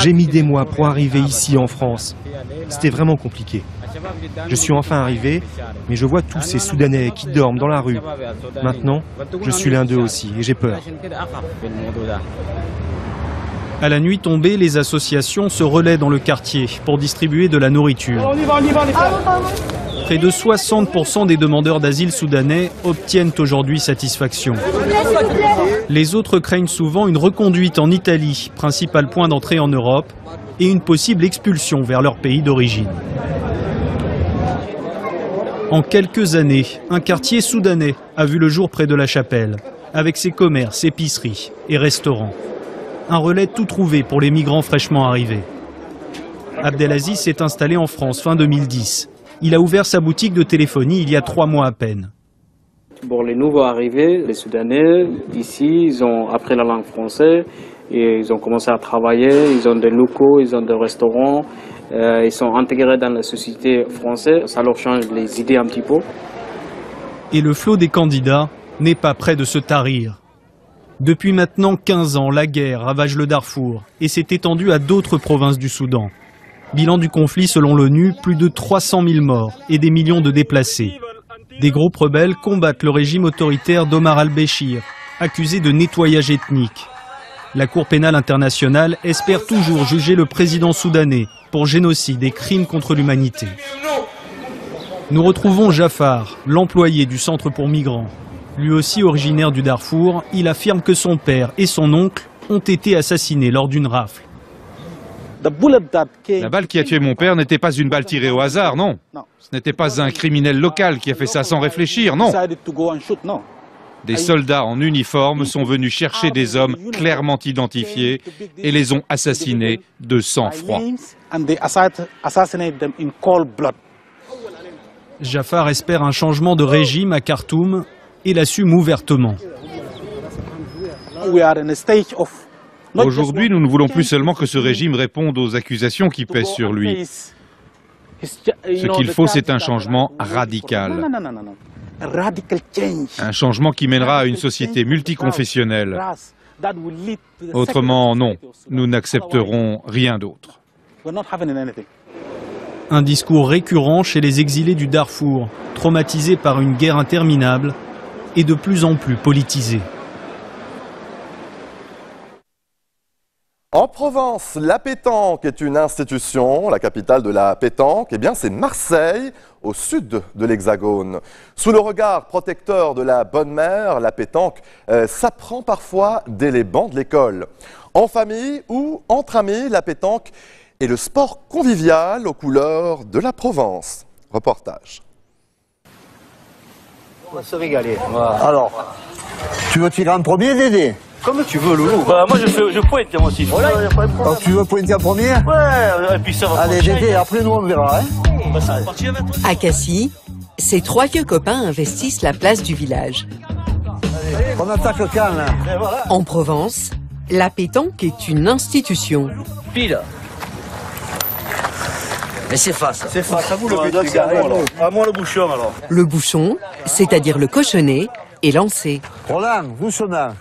J'ai mis des mois pour arriver ici en France. C'était vraiment compliqué. Je suis enfin arrivé, mais je vois tous ces Soudanais qui dorment dans la rue. Maintenant, je suis l'un d'eux aussi et j'ai peur. À la nuit tombée, les associations se relaient dans le quartier pour distribuer de la nourriture. Près de 60% des demandeurs d'asile soudanais obtiennent aujourd'hui satisfaction. Les autres craignent souvent une reconduite en Italie, principal point d'entrée en Europe, et une possible expulsion vers leur pays d'origine. En quelques années, un quartier soudanais a vu le jour près de la Chapelle, avec ses commerces, épiceries et restaurants. Un relais tout trouvé pour les migrants fraîchement arrivés. Abdelaziz s'est installé en France fin 2010. Il a ouvert sa boutique de téléphonie il y a 3 mois à peine. Pour les nouveaux arrivés, les Soudanais, ici, ils ont appris la langue française et ils ont commencé à travailler, ils ont des locaux, ils ont des restaurants, ils sont intégrés dans la société française, ça leur change les idées un petit peu. Et le flot des candidats n'est pas près de se tarir. Depuis maintenant 15 ans, la guerre ravage le Darfour et s'est étendue à d'autres provinces du Soudan. Bilan du conflit selon l'ONU, plus de 300 000 morts et des millions de déplacés. Des groupes rebelles combattent le régime autoritaire d'Omar al-Béchir, accusé de nettoyage ethnique. La Cour pénale internationale espère toujours juger le président soudanais pour génocide et crimes contre l'humanité. Nous retrouvons Jafar, l'employé du centre pour migrants. Lui aussi originaire du Darfour, il affirme que son père et son oncle ont été assassinés lors d'une rafle. La balle qui a tué mon père n'était pas une balle tirée au hasard, non. Ce n'était pas un criminel local qui a fait ça sans réfléchir, non. Des soldats en uniforme sont venus chercher des hommes clairement identifiés et les ont assassinés de sang-froid. Jafar espère un changement de régime à Khartoum et l'assume ouvertement. Aujourd'hui, nous ne voulons plus seulement que ce régime réponde aux accusations qui pèsent sur lui. Ce qu'il faut, c'est un changement radical. Un changement qui mènera à une société multiconfessionnelle. Autrement, non, nous n'accepterons rien d'autre. Un discours récurrent chez les exilés du Darfour, traumatisés par une guerre interminable et de plus en plus politisés. En Provence, la pétanque est une institution. La capitale de la pétanque, eh bien, c'est Marseille, au sud de l'Hexagone. Sous le regard protecteur de la bonne mère, la pétanque s'apprend parfois dès les bancs de l'école. En famille ou entre amis, la pétanque est le sport convivial aux couleurs de la Provence. Reportage. On va se régaler. Voilà. Alors, tu veux tirer en premier, Dédé? Comme tu veux, Loulou. Bah, moi, je pointe, moi aussi. Voilà, donc, tu veux pointer en premier? Ouais, et puis ça va. Allez, Dédé, après nous, on verra. Hein. À Cassis, ces trois vieux copains investissent la place du village. Allez, on attaque le camp, là. En Provence, la pétanque est une institution. Pile. Mais c'est face. C'est face, à vous le but. À moi le bouchon, alors. Le bouchon, c'est-à-dire le cochonnet, est lancé. Roland, doucement.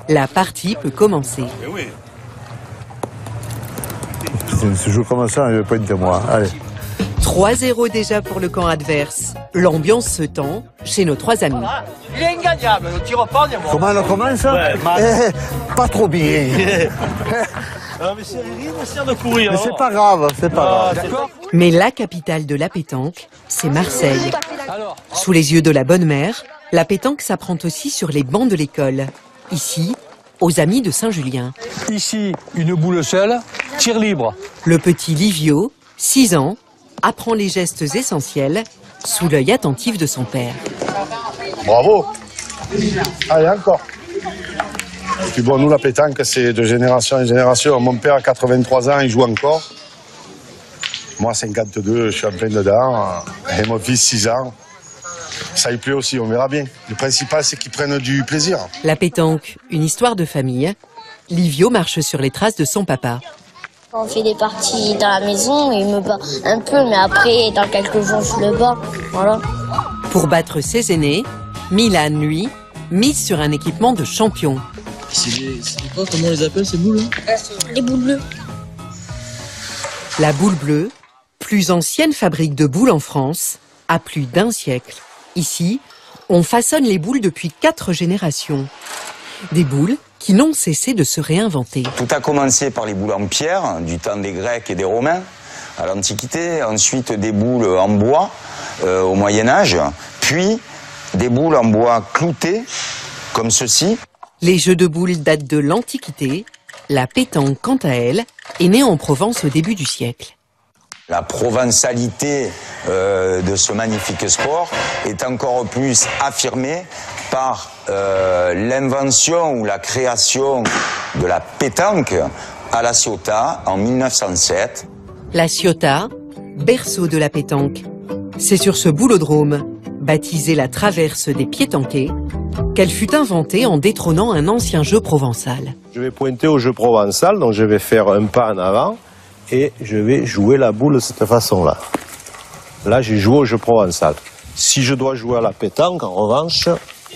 La partie peut commencer. Eh oui. Si je joue comme ça, je vais pas être de moi. Allez. 3-0 déjà pour le camp adverse. L'ambiance se tend chez nos trois amis. Il est ingagnable, le tir au pas, Comment on commence? Ouais, pas trop bien. Mais c'est rien de courir. Mais c'est pas grave, c'est pas grave. Mais la capitale de la pétanque, c'est Marseille. Sous les yeux de la bonne mère, la pétanque s'apprend aussi sur les bancs de l'école. Ici, aux Amis de Saint-Julien. Ici, une boule seule, tir libre. Le petit Livio, 6 ans, apprend les gestes essentiels sous l'œil attentif de son père. Bravo. Allez, encore. Et puis bon, nous, la pétanque, c'est de génération en génération. Mon père a 83 ans, il joue encore. Moi, 52, je suis en plein dedans. Et mon fils, 6 ans. Ça y plaît aussi, on verra bien. Le principal, c'est qu'ils prennent du plaisir. La pétanque, une histoire de famille. Livio marche sur les traces de son papa. On fait des parties dans la maison, il me bat un peu, mais après, dans quelques jours, je le bats. Voilà. Pour battre ses aînés, Milan, lui, mise sur un équipement de champion. C'est quoi, comment on les appelle ces boules? Les boules bleues. La boule bleue, plus ancienne fabrique de boules en France, a plus d'1 siècle. Ici, on façonne les boules depuis 4 générations. Des boules qui n'ont cessé de se réinventer. Tout a commencé par les boules en pierre, du temps des Grecs et des Romains, à l'Antiquité. Ensuite, des boules en bois, au Moyen-Âge. Puis, des boules en bois cloutées, comme ceci. Les jeux de boules datent de l'Antiquité. La pétanque, quant à elle, est née en Provence au début du siècle. La provençalité de ce magnifique sport est encore plus affirmée par l'invention ou la création de la pétanque à La Ciotat en 1907. La Ciotat, berceau de la pétanque. C'est sur ce boulodrome, baptisé la Traverse des Piétanquais, qu'elle fut inventée en détrônant un ancien jeu provençal. Je vais pointer au jeu provençal, donc je vais faire un pas en avant. Et je vais jouer la boule de cette façon-là. Là, j'ai joué au jeu provençal. Si je dois jouer à la pétanque, en revanche,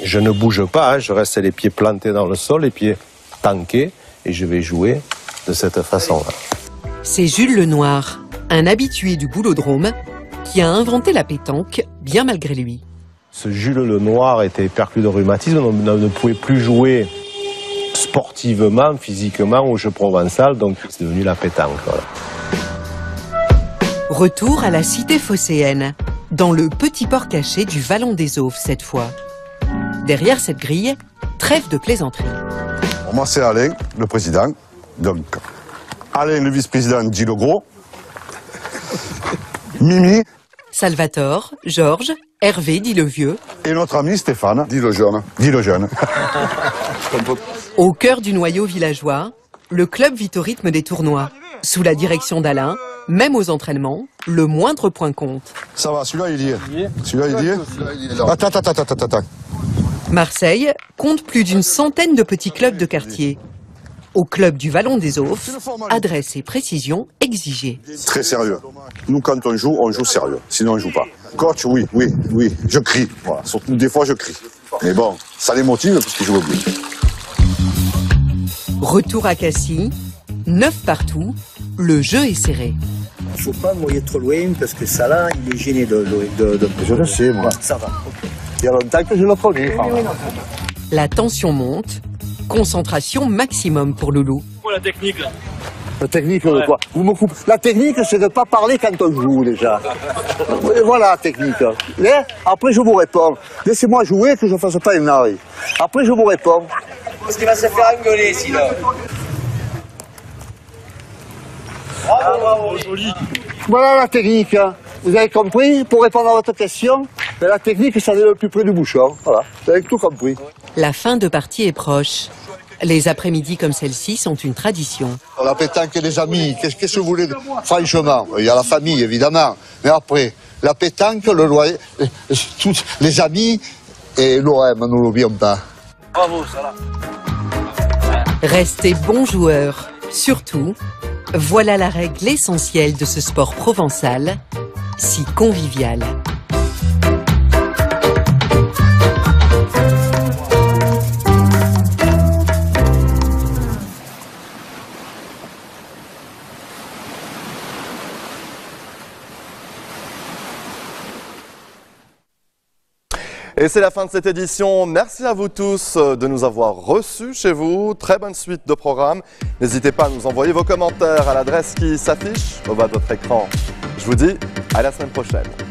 je ne bouge pas, hein, je reste les pieds plantés dans le sol, les pieds tanqués, et je vais jouer de cette façon-là. C'est Jules Lenoir, un habitué du boulodrome, qui a inventé la pétanque, bien malgré lui. Ce Jules Lenoir était perclus de rhumatisme, on ne pouvait plus jouer sportivement, physiquement au jeu provençal, donc c'est devenu la pétanque. Voilà. Retour à la cité phocéenne, dans le petit port caché du Vallon des Auves cette fois. Derrière cette grille, trêve de plaisanterie. Moi c'est Alain, le président. Donc, Alain, le vice-président, dit le gros. Mimi. Salvatore, Georges, Hervé, dit le vieux. Et notre ami Stéphane, dit le jeune. Dit le jeune. Au cœur du noyau villageois, le club vit au rythme des tournois. Sous la direction d'Alain, même aux entraînements, le moindre point compte. Ça va, celui-là il y est. Celui-là il y est. Attends. Marseille compte plus d'une centaine de petits clubs de quartier. Au club du Vallon des Auves, adresse et précision exigées. Très sérieux. Nous, quand on joue sérieux. Sinon, on joue pas. Coach, oui, je crie. Voilà. Surtout, des fois, je crie. Mais bon, ça les motive parce qu'ils jouent au but. Retour à Cassis, 9 partout, le jeu est serré. Il ne faut pas envoyer trop loin parce que ça là, il est gêné de... Je le sais, moi. Ça va. Okay. Il y a longtemps que je le connais. La tension monte, concentration maximum pour Loulou. quoi la technique là? La technique de quoi? Vous me coupez. La technique, c'est de ne pas parler quand on joue déjà. Et voilà la technique. Et après, je vous réponds. Laissez-moi jouer, que je ne fasse pas une arrêt. Après, je vous réponds. Parce qu'il va se faire engueuler sinon. Bravo, bravo, joli. Voilà la technique. Vous avez compris? Pour répondre à votre question, la technique, ça est le plus près du bouchon. Voilà, vous avez tout compris. La fin de partie est proche. Les après-midi comme celle-ci sont une tradition. La pétanque et les amis, qu'est-ce que vous voulez? Franchement, il y a la famille, évidemment. Mais après, la pétanque, le loyer, tous les amis et l'OM, nous l'oublions pas. Bravo, ça là. Restez bons joueurs. Surtout, voilà la règle essentielle de ce sport provençal, si convivial. Et c'est la fin de cette édition. Merci à vous tous de nous avoir reçus chez vous. Très bonne suite de programme. N'hésitez pas à nous envoyer vos commentaires à l'adresse qui s'affiche au bas de votre écran. Je vous dis à la semaine prochaine.